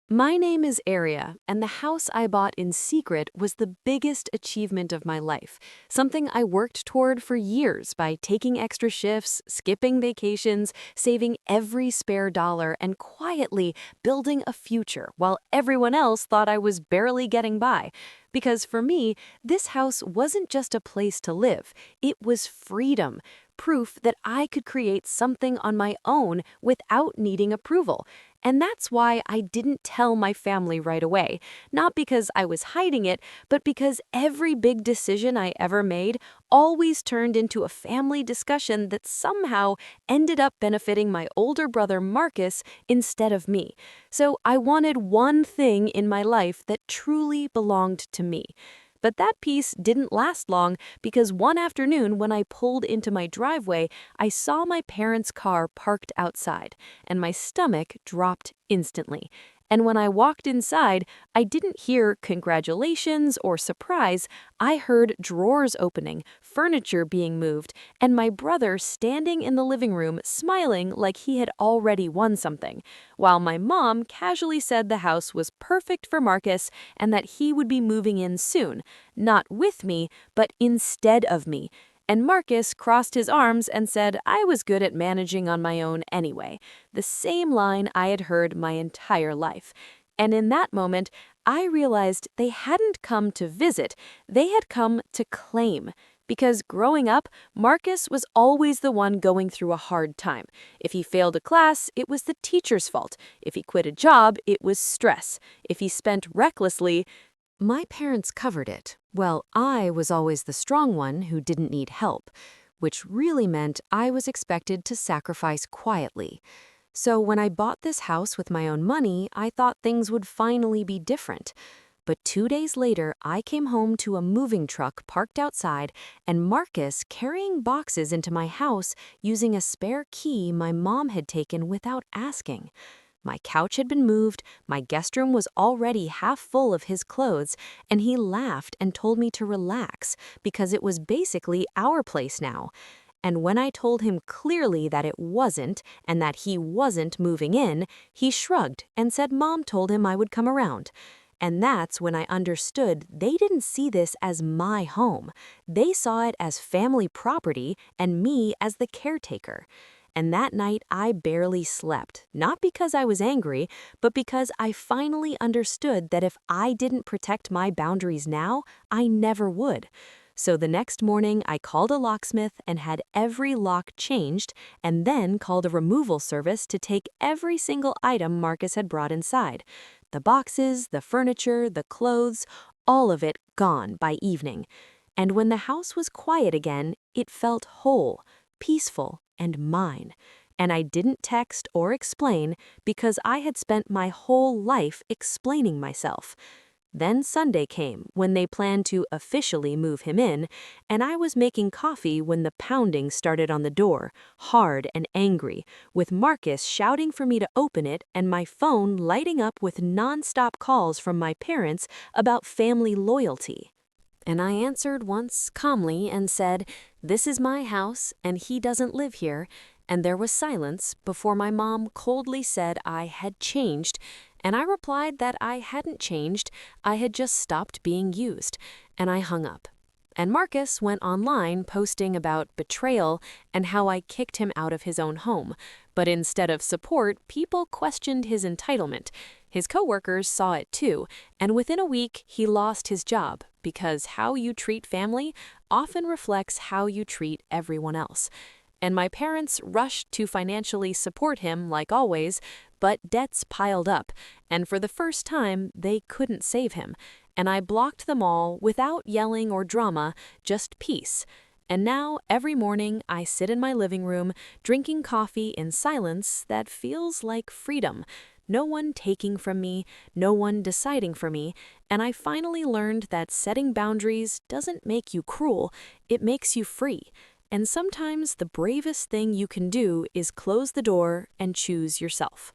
My name is Aria, and the house I bought in secret was the biggest achievement of my life, something I worked toward for years by taking extra shifts, skipping vacations, saving every spare dollar, and quietly building a future while everyone else thought I was barely getting by. Because for me, this house wasn't just a place to live, it was freedom. Proof that I could create something on my own without needing approval. And that's why I didn't tell my family right away. Not because I was hiding it, but because every big decision I ever made always turned into a family discussion that somehow ended up benefiting my older brother Marcus instead of me. So I wanted one thing in my life that truly belonged to me. But that peace didn't last long because one afternoon when I pulled into my driveway, I saw my parents' car parked outside, and my stomach dropped instantly. And when I walked inside, I didn't hear congratulations or surprise. I heard drawers opening, furniture being moved, and my brother standing in the living room smiling like he had already won something, while my mom casually said the house was perfect for Marcus and that he would be moving in soon, not with me, but instead of me. And Marcus crossed his arms and said I was good at managing on my own anyway, the same line I had heard my entire life. And in that moment, I realized they hadn't come to visit, they had come to claim. Because growing up, Marcus was always the one going through a hard time. If he failed a class, it was the teacher's fault. If he quit a job, it was stress. If he spent recklessly, my parents covered it. Well, I was always the strong one who didn't need help, which really meant I was expected to sacrifice quietly. So when I bought this house with my own money, I thought things would finally be different. But 2 days later, I came home to a moving truck parked outside and Marcus carrying boxes into my house using a spare key my mom had taken without asking. My couch had been moved, my guest room was already half full of his clothes, and he laughed and told me to relax because it was basically our place now. And when I told him clearly that it wasn't and that he wasn't moving in, he shrugged and said Mom told him I would come around. And that's when I understood they didn't see this as my home. They saw it as family property and me as the caretaker. And that night, I barely slept, not because I was angry, but because I finally understood that if I didn't protect my boundaries now, I never would. So the next morning, I called a locksmith and had every lock changed, and then called a removal service to take every single item Marcus had brought inside. The boxes, the furniture, the clothes, all of it gone by evening. And when the house was quiet again, it felt whole, peaceful, and mine. And I didn't text or explain because I had spent my whole life explaining myself. Then Sunday came when they planned to officially move him in, and I was making coffee when the pounding started on the door, hard and angry, with Marcus shouting for me to open it and my phone lighting up with non-stop calls from my parents about family loyalty. And I answered once calmly and said, "This is my house and he doesn't live here." And there was silence before my mom coldly said I had changed. And I replied that I hadn't changed, I had just stopped being used. And I hung up. And Marcus went online posting about betrayal and how I kicked him out of his own home. But instead of support, people questioned his entitlement. His coworkers saw it too, and within a week, he lost his job because how you treat family often reflects how you treat everyone else. And my parents rushed to financially support him like always, but debts piled up, and for the first time, they couldn't save him. And I blocked them all without yelling or drama, just peace. And now, every morning, I sit in my living room, drinking coffee in silence that feels like freedom. No one taking from me, no one deciding for me, and I finally learned that setting boundaries doesn't make you cruel, it makes you free. And sometimes the bravest thing you can do is close the door and choose yourself.